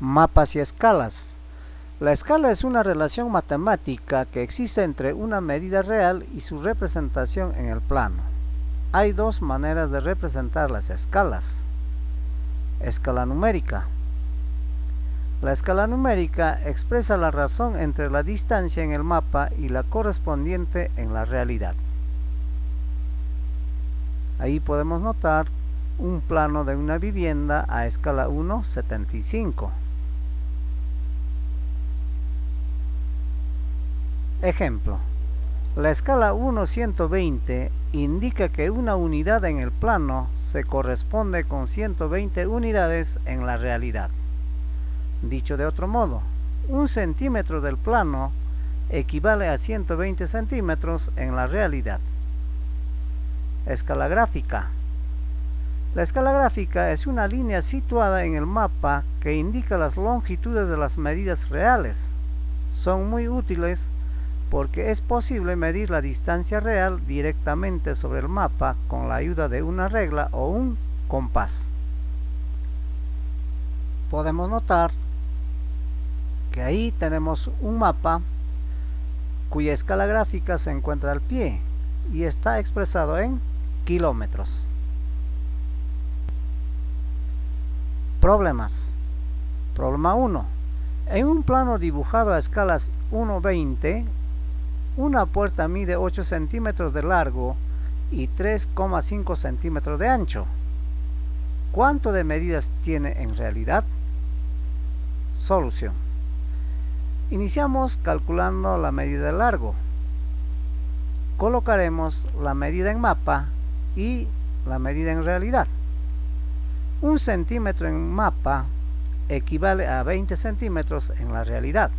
Mapas y escalas. La escala es una relación matemática que existe entre una medida real y su representación en el plano. Hay dos maneras de representar las escalas. Escala numérica. La escala numérica expresa la razón entre la distancia en el mapa y la correspondiente en la realidad. Ahí podemos notar un plano de una vivienda a escala 1:75. Ejemplo. La escala 1:120 indica que una unidad en el plano se corresponde con 120 unidades en la realidad. Dicho de otro modo, un centímetro del plano equivale a 120 centímetros en la realidad. Escala gráfica. La escala gráfica es una línea situada en el mapa que indica las longitudes de las medidas reales. Son muy útiles porque es posible medir la distancia real directamente sobre el mapa con la ayuda de una regla o un compás. Podemos notar que ahí tenemos un mapa cuya escala gráfica se encuentra al pie y está expresado en kilómetros. Problemas. Problema 1. En un plano dibujado a escalas 1:20, una puerta mide 8 centímetros de largo y 3,5 centímetros de ancho. ¿Cuánto de medidas tiene en realidad? Solución. Iniciamos calculando la medida de largo. Colocaremos la medida en mapa y la medida en realidad. 1 centímetro en mapa equivale a 20 centímetros en la realidad.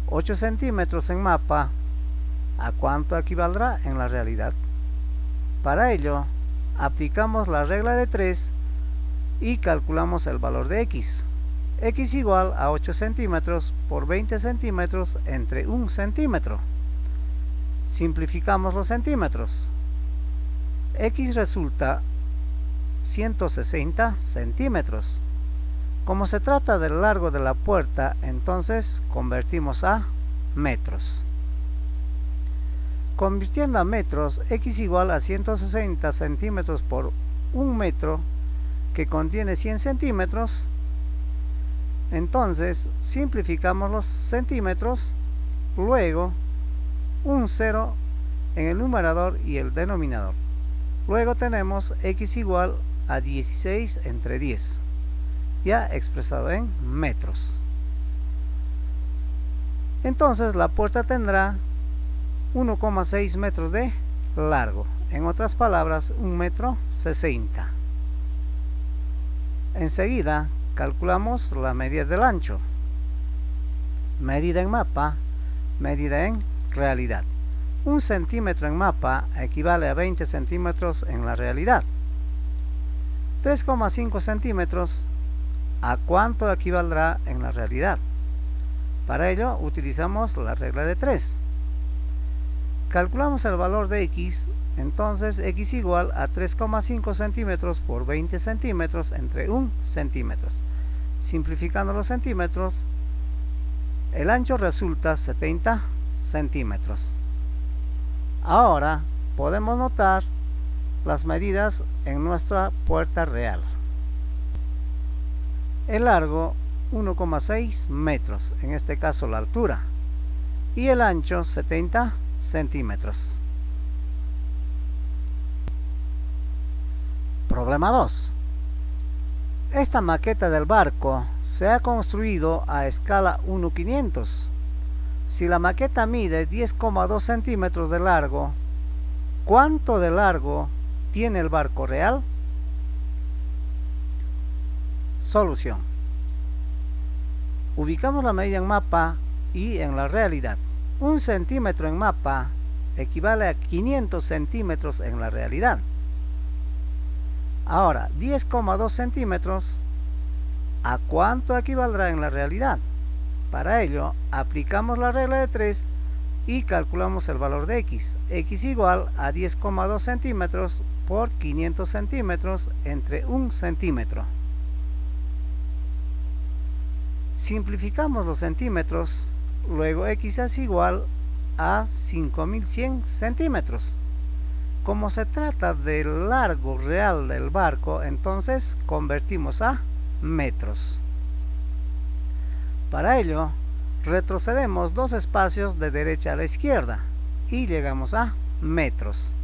8 centímetros en mapa, ¿a cuánto equivaldrá en la realidad? Para ello, aplicamos la regla de 3 y calculamos el valor de x. X igual a 8 centímetros por 20 centímetros entre 1 centímetro. Simplificamos los centímetros. X resulta 160 centímetros. Como se trata del largo de la puerta, entonces convertimos a metros. Convirtiendo a metros, x igual a 160 centímetros por 1 metro, que contiene 100 centímetros. Entonces, simplificamos los centímetros, luego un 0 en el numerador y el denominador. Luego tenemos x igual a 16 entre 10. Ya expresado en metros. Entonces la puerta tendrá 1,6 metros de largo, en otras palabras 1,60 m. Enseguida calculamos la medida del ancho. Medida en mapa, medida en realidad. 1 centímetro en mapa equivale a 20 centímetros en la realidad. 3,5 centímetros, ¿a cuánto equivaldrá en la realidad? Para ello utilizamos la regla de 3. Calculamos el valor de x, entonces x igual a 3,5 centímetros por 20 centímetros entre 1 centímetro. Simplificando los centímetros, el ancho resulta 70 centímetros. Ahora podemos notar las medidas en nuestra puerta real. El largo 1,6 metros, en este caso la altura, y el ancho 70 centímetros. Problema 2. Esta maqueta del barco se ha construido a escala 1:500. Si la maqueta mide 10,2 centímetros de largo, ¿cuánto de largo tiene el barco real? Solución. Ubicamos la medida en mapa y en la realidad. 1 centímetro en mapa equivale a 500 centímetros en la realidad. Ahora, 10,2 centímetros, ¿a cuánto equivaldrá en la realidad? Para ello, aplicamos la regla de 3 y calculamos el valor de x. X igual a 10,2 centímetros por 500 centímetros entre 1 centímetro. Simplificamos los centímetros, luego x es igual a 5100 centímetros. Como se trata del largo real del barco, entonces convertimos a metros. Para ello, retrocedemos 2 espacios de derecha a la izquierda y llegamos a metros.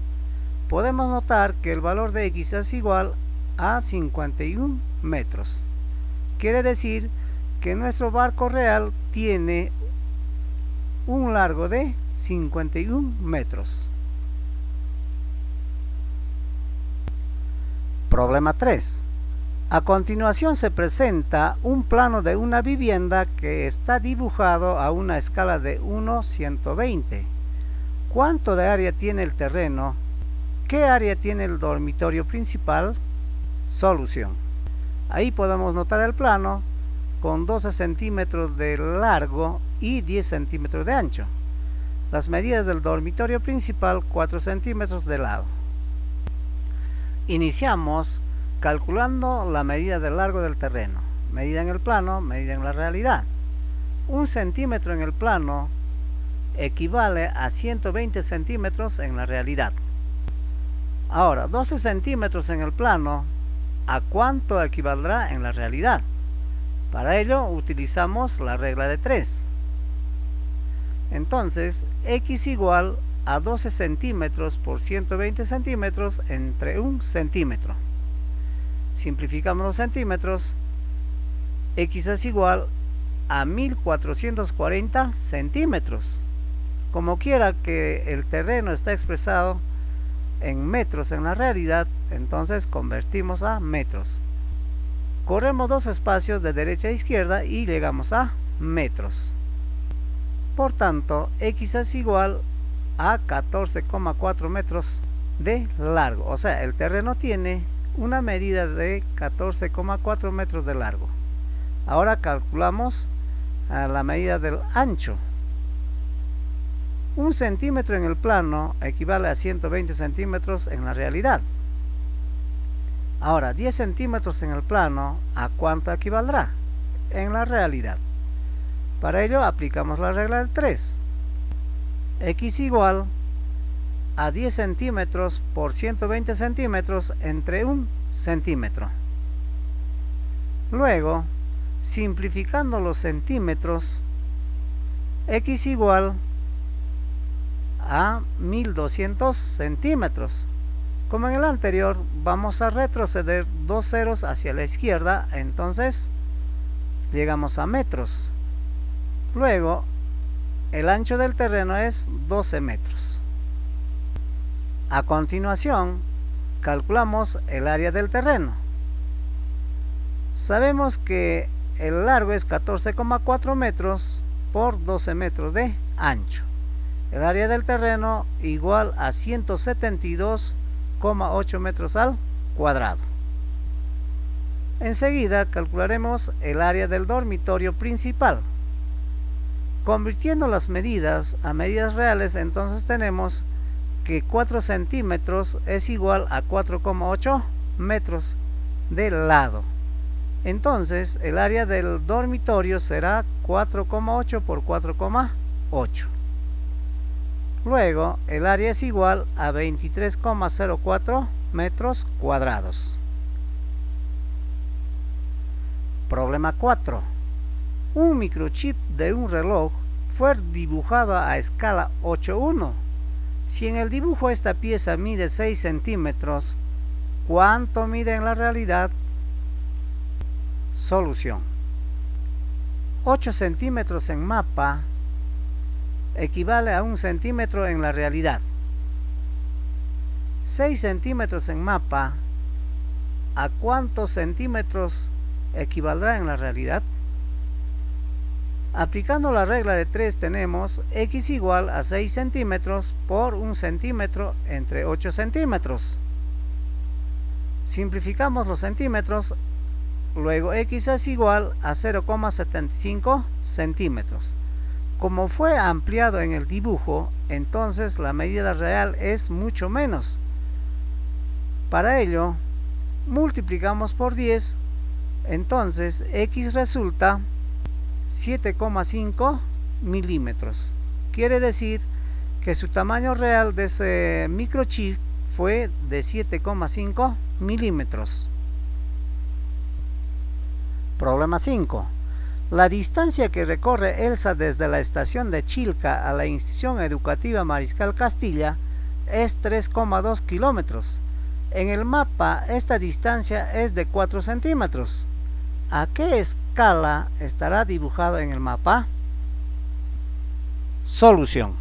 Podemos notar que el valor de x es igual a 51 metros. Quiere decir que nuestro barco real tiene un largo de 51 metros. Problema 3. A continuación se presenta un plano de una vivienda que está dibujado a una escala de 1:120. ¿Cuánto de área tiene el terreno? ¿Qué área tiene el dormitorio principal? Solución. Ahí podemos notar el plano con 12 centímetros de largo y 10 centímetros de ancho. Las medidas del dormitorio principal, 4 centímetros de lado. Iniciamos calculando la medida del largo del terreno. Medida en el plano, medida en la realidad. 1 centímetro en el plano equivale a 120 centímetros en la realidad. Ahora, 12 centímetros en el plano, ¿a cuánto equivaldrá en la realidad? Para ello utilizamos la regla de 3. Entonces, x igual a 12 centímetros por 120 centímetros entre 1 centímetro. Simplificamos los centímetros. X es igual a 1440 centímetros. Como quiera que el terreno está expresado en metros en la realidad, entonces convertimos a metros. Corremos 2 espacios de derecha a izquierda y llegamos a metros. Por tanto, x es igual a 14,4 metros de largo. O sea, el terreno tiene una medida de 14,4 metros de largo. Ahora calculamos la medida del ancho. 1 centímetro en el plano equivale a 120 centímetros en la realidad. Ahora, 10 centímetros en el plano, ¿a cuánto equivaldrá en la realidad? Para ello aplicamos la regla del 3. X igual a 10 centímetros por 120 centímetros entre 1 centímetro. Luego, simplificando los centímetros, x igual a 1200 centímetros. Como en el anterior, vamos a retroceder 2 ceros hacia la izquierda, entonces llegamos a metros. Luego, el ancho del terreno es 12 metros. A continuación, calculamos el área del terreno. Sabemos que el largo es 14,4 metros por 12 metros de ancho. El área del terreno igual a 172,8 metros al cuadrado. Enseguida calcularemos el área del dormitorio principal. Convirtiendo las medidas a medidas reales, entonces tenemos que 4 centímetros es igual a 4,8 metros de lado. Entonces el área del dormitorio será 4,8 por 4,8. Luego el área es igual a 23,04 metros cuadrados. Problema 4. Un microchip de un reloj fue dibujado a escala 8:1. Si en el dibujo esta pieza mide 6 centímetros, ¿cuánto mide en la realidad? Solución. 8 centímetros en mapa equivale a 1 centímetro en la realidad. 6 centímetros en mapa, ¿a cuántos centímetros equivaldrá en la realidad? Aplicando la regla de 3 tenemos x igual a 6 centímetros por 1 centímetro entre 8 centímetros. Simplificamos los centímetros, luego x es igual a 0,75 centímetros. Como fue ampliado en el dibujo, entonces la medida real es mucho menos. Para ello, multiplicamos por 10, entonces x resulta 7,5 milímetros. Quiere decir que su tamaño real de ese microchip fue de 7,5 milímetros. Problema 5. La distancia que recorre Elsa desde la estación de Chilca a la institución educativa Mariscal Castilla es 3,2 kilómetros. En el mapa esta distancia es de 4 centímetros. ¿A qué escala estará dibujado en el mapa? Solución.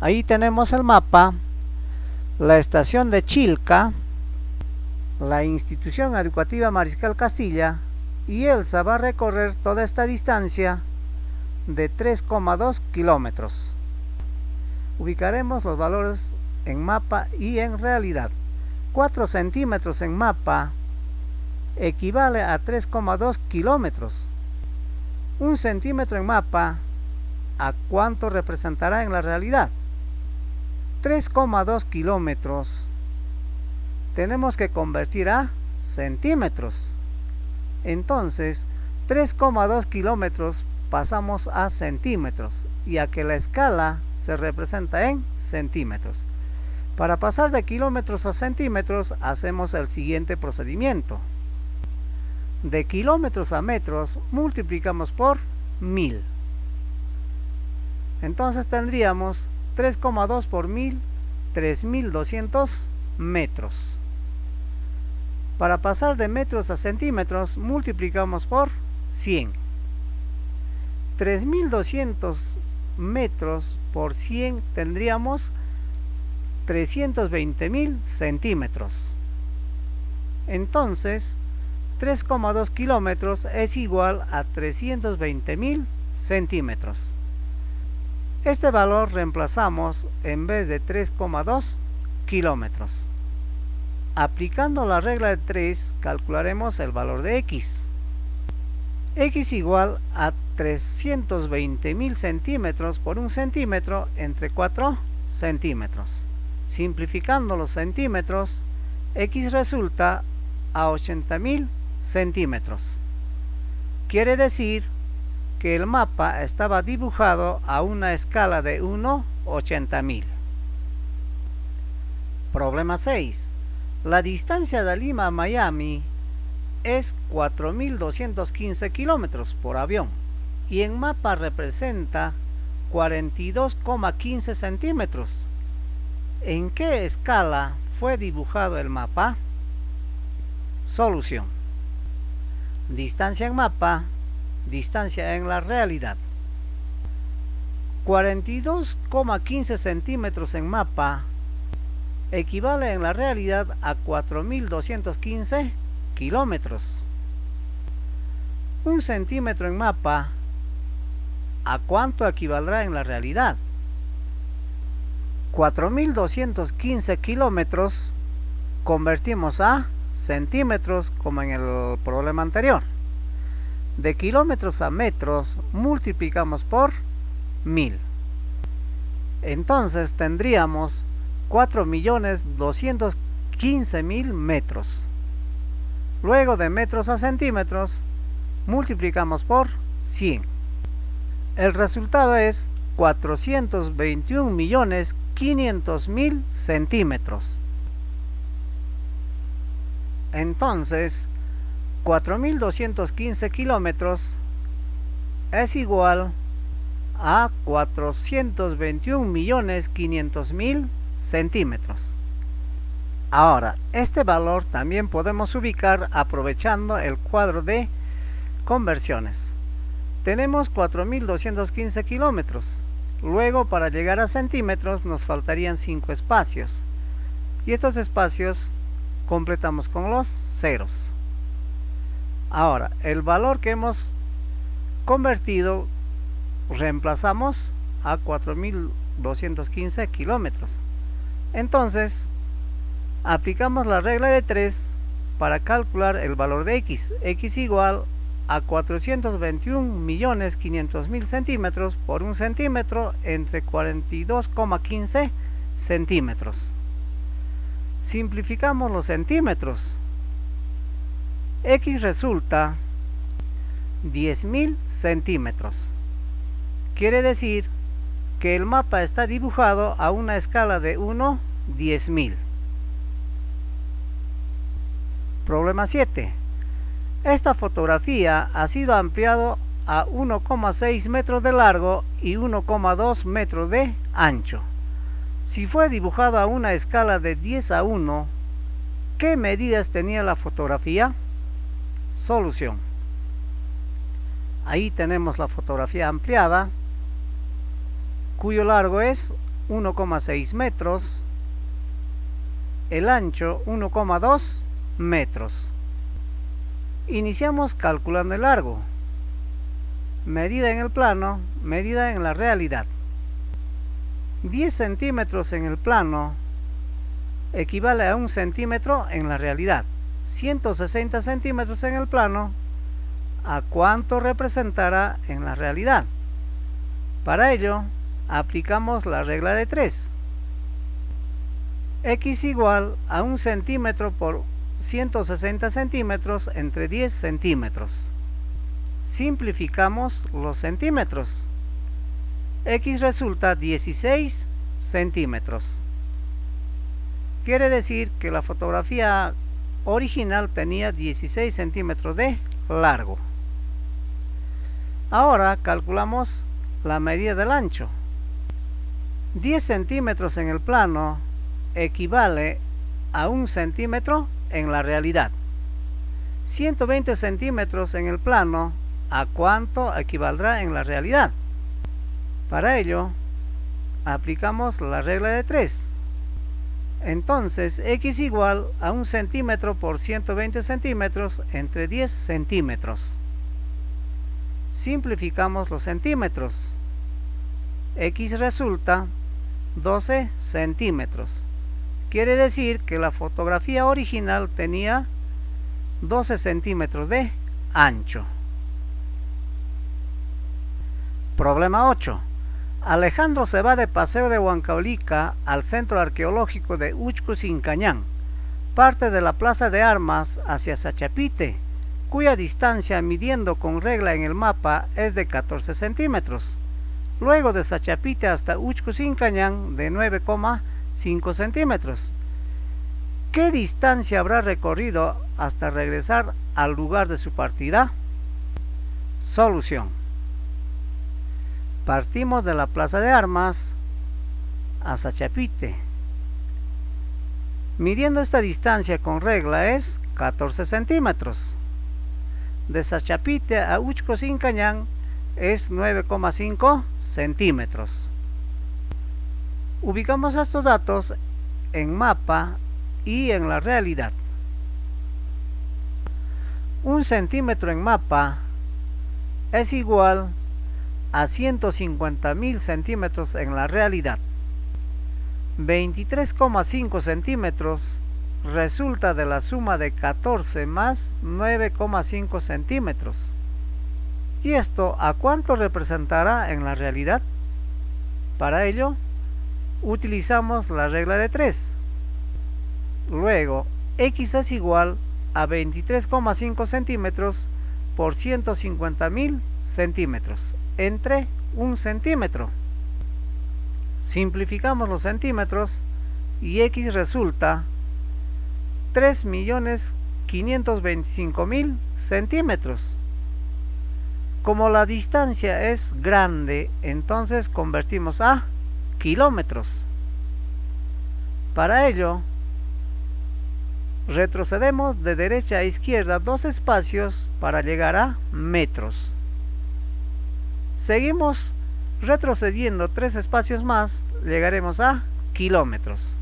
Ahí tenemos el mapa, la estación de Chilca, la institución educativa Mariscal Castilla, y Elsa va a recorrer toda esta distancia de 3,2 kilómetros. Ubicaremos los valores en mapa y en realidad. 4 centímetros en mapa equivale a 3,2 kilómetros. 1 centímetro en mapa, ¿a cuánto representará en la realidad? 3,2 kilómetros tenemos que convertir a centímetros. Entonces 3,2 kilómetros pasamos a centímetros, ya que la escala se representa en centímetros. Para pasar de kilómetros a centímetros hacemos el siguiente procedimiento. De kilómetros a metros multiplicamos por 1000. Entonces tendríamos 3,2 por 1000, 3200 metros. Para pasar de metros a centímetros multiplicamos por 100. 3200 metros por 100 tendríamos 320.000 centímetros. Entonces 3,2 kilómetros es igual a 320.000 centímetros. Este valor reemplazamos en vez de 3,2 kilómetros. Aplicando la regla de 3 calcularemos el valor de x. X igual a 320.000 centímetros por 1 centímetro entre 4 centímetros. Simplificando los centímetros, x resulta a 80.000 centímetros. Quiere decir que el mapa estaba dibujado a una escala de 1/80.000. Problema 6. La distancia de Lima a Miami es 4.215 kilómetros por avión y en mapa representa 42,15 centímetros. ¿En qué escala fue dibujado el mapa? Solución. Distancia en mapa, distancia en la realidad. 42,15 centímetros en mapa equivale en la realidad a 4.215 kilómetros. 1 centímetro en mapa, ¿a cuánto equivaldrá en la realidad? 4.215 kilómetros convertimos a centímetros como en el problema anterior. De kilómetros a metros multiplicamos por 1000. Entonces tendríamos 4.215.000 metros. Luego de metros a centímetros multiplicamos por 100. El resultado es 421.500.000 centímetros. Entonces 4.215 kilómetros es igual a 421.500.000 centímetros. Ahora, este valor también podemos ubicar aprovechando el cuadro de conversiones. Tenemos 4.215 kilómetros. Luego, para llegar a centímetros nos faltarían 5 espacios. Y estos espacios completamos con los ceros. Ahora, el valor que hemos convertido reemplazamos a 4.215 kilómetros. Entonces, aplicamos la regla de 3 para calcular el valor de x. X igual a 421.500.000 centímetros por 1 centímetro entre 42,15 centímetros. Simplificamos los centímetros. X resulta 10.000 centímetros. Quiere decir que el mapa está dibujado a una escala de 1/10.000. Problema 7. Esta fotografía ha sido ampliado a 1,6 metros de largo y 1,2 metros de ancho. Si fue dibujado a una escala de 10:1, ¿qué medidas tenía la fotografía? Solución. Ahí tenemos la fotografía ampliada, cuyo largo es 1,6 metros, el ancho 1,2 metros. Iniciamos calculando el largo. Medida en el plano, medida en la realidad. 10 centímetros en el plano equivale a 1 centímetro en la realidad. 160 centímetros en el plano, ¿a cuánto representará en la realidad? Para ello, aplicamos la regla de 3. X igual a 1 centímetro por 160 centímetros entre 10 centímetros. Simplificamos los centímetros. X resulta 16 centímetros. Quiere decir que la fotografía original tenía 16 centímetros de largo. Ahora calculamos la medida del ancho. 10 centímetros en el plano equivale a 1 centímetro en la realidad. 120 centímetros en el plano, ¿a cuánto equivaldrá en la realidad? Para ello, aplicamos la regla de 3. Entonces, X igual a 1 centímetro por 120 centímetros entre 10 centímetros. Simplificamos los centímetros. X resulta 12 centímetros. Quiere decir que la fotografía original tenía 12 centímetros de ancho. Problema 8. Alejandro se va de paseo de Huancavelica al centro arqueológico de Uxcusincañán, parte de la plaza de armas hacia Sachapite, cuya distancia midiendo con regla en el mapa es de 14 centímetros. Luego de Sachapite hasta Uxcusincañán de 9,5 centímetros. ¿Qué distancia habrá recorrido hasta regresar al lugar de su partida? Solución. Partimos de la plaza de armas a Sachapite. Midiendo esta distancia con regla es 14 centímetros. De Sachapite a Uxcusincañán es 9,5 centímetros. Ubicamos estos datos en mapa y en la realidad. 1 centímetro en mapa es igual a 150.000 centímetros en la realidad. 23,5 centímetros resulta de la suma de 14 más 9,5 centímetros. ¿Y esto a cuánto representará en la realidad? Para ello, utilizamos la regla de 3. Luego, X es igual a 23,5 centímetros por 150.000 centímetros entre 1 centímetro. Simplificamos los centímetros y X resulta 3.525.000 centímetros. Como la distancia es grande, entonces convertimos a kilómetros. Para ello, retrocedemos de derecha a izquierda 2 espacios para llegar a metros. Seguimos retrocediendo 3 espacios más, llegaremos a kilómetros.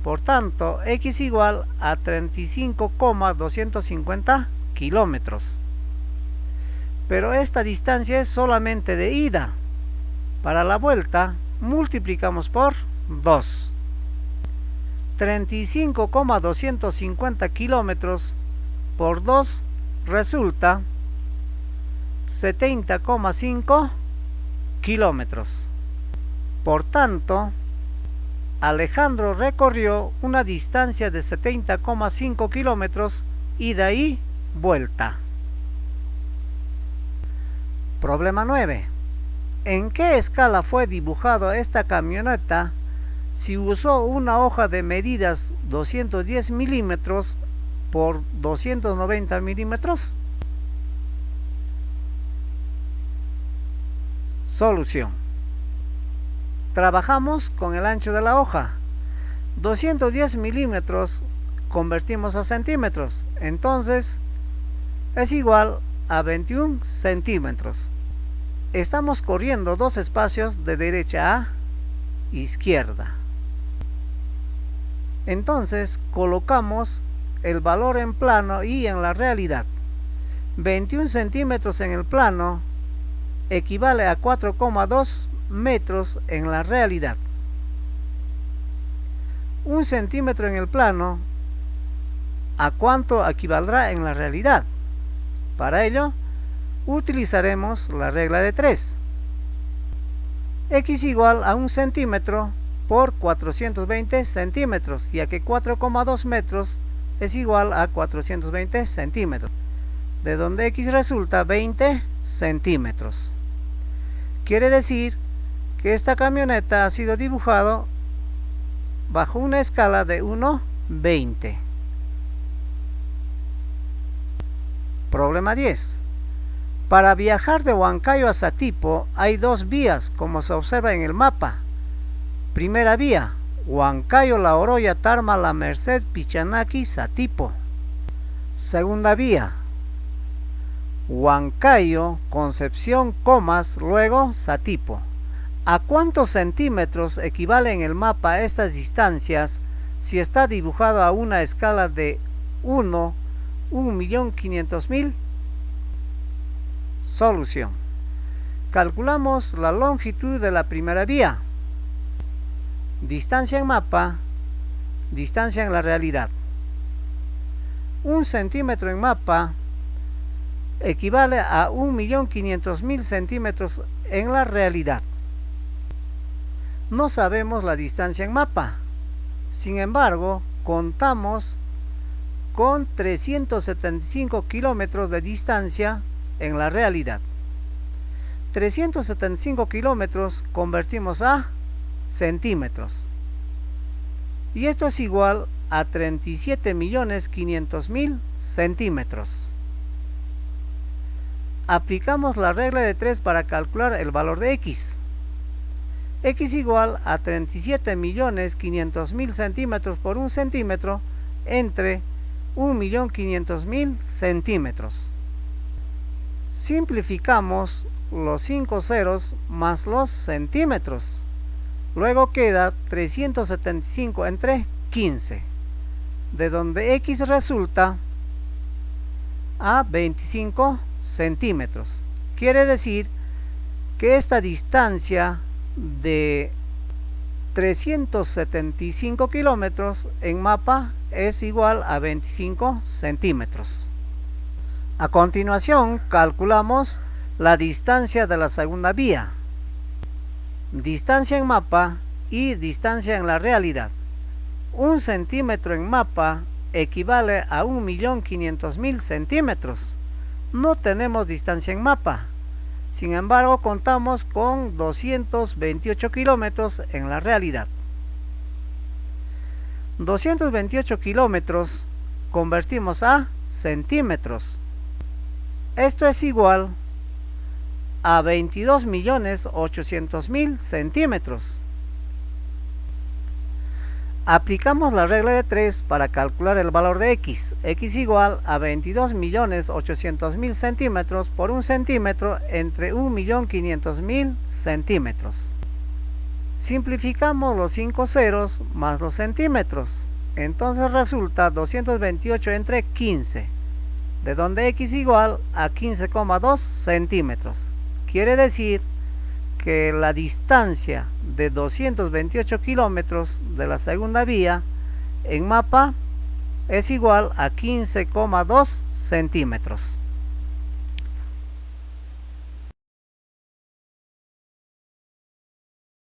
Por tanto, X igual a 35,250 kilómetros. Pero esta distancia es solamente de ida. Para la vuelta, multiplicamos por 2. 35,250 kilómetros por 2 resulta 70,5 kilómetros. Por tanto, Alejandro recorrió una distancia de 70,5 kilómetros ida y vuelta. Problema 9. ¿En qué escala fue dibujado esta camioneta si usó una hoja de medidas 210 milímetros por 290 milímetros? Solución. Trabajamos con el ancho de la hoja. 210 milímetros convertimos a centímetros, entonces es igual a 21 centímetros. Estamos corriendo dos espacios de derecha a izquierda. Entonces colocamos el valor en plano y en la realidad. 21 centímetros en el plano equivale a 4,2 metros en la realidad. 1 centímetro en el plano, ¿a cuánto equivaldrá en la realidad? Para ello, utilizaremos la regla de 3. X igual a 1 centímetro por 420 centímetros, ya que 4,2 metros es igual a 420 centímetros, de donde X resulta 20 centímetros. Quiere decir que esta camioneta ha sido dibujado bajo una escala de 1:20. Problema 10. Para viajar de Huancayo a Satipo hay dos vías, como se observa en el mapa. Primera vía, Huancayo, La Oroya, Tarma, La Merced, Pichanaki, Satipo. Segunda vía, Huancayo, Concepción, Comas, luego Satipo. ¿A cuántos centímetros equivale en el mapa estas distancias si está dibujado a una escala de 1.500.000? Solución. Calculamos la longitud de la primera vía. Distancia en mapa, distancia en la realidad. 1 centímetro en mapa equivale a 1.500.000 centímetros en la realidad. No sabemos la distancia en mapa. Sin embargo, contamos con 375 kilómetros de distancia en la realidad. 375 kilómetros convertimos a centímetros. Y esto es igual a 37.500.000 centímetros. Aplicamos la regla de 3 para calcular el valor de X. X igual a 37.500.000 centímetros por 1 centímetro entre 1.500.000 centímetros. Simplificamos los 5 ceros más los centímetros. Luego queda 375 entre 15, de donde X resulta a 25 centímetros. Quiere decir que esta distancia de 375 kilómetros en mapa es igual a 25 centímetros. A continuación calculamos la distancia de la segunda vía. Distancia en mapa y distancia en la realidad. 1 centímetro en mapa equivale a 1.500.000 centímetros. No tenemos distancia en mapa. Sin embargo, contamos con 228 kilómetros en la realidad. 228 kilómetros convertimos a centímetros. Esto es igual a 22.800.000 centímetros. Aplicamos la regla de 3 para calcular el valor de X. X igual a 22.800.000 centímetros por 1 centímetro entre 1.500.000 centímetros. Simplificamos los 5 ceros más los centímetros. Entonces resulta 228 entre 15, de donde X igual a 15,2 centímetros. Quiere decir que la distancia de 228 kilómetros de la segunda vía en mapa es igual a 15,2 centímetros.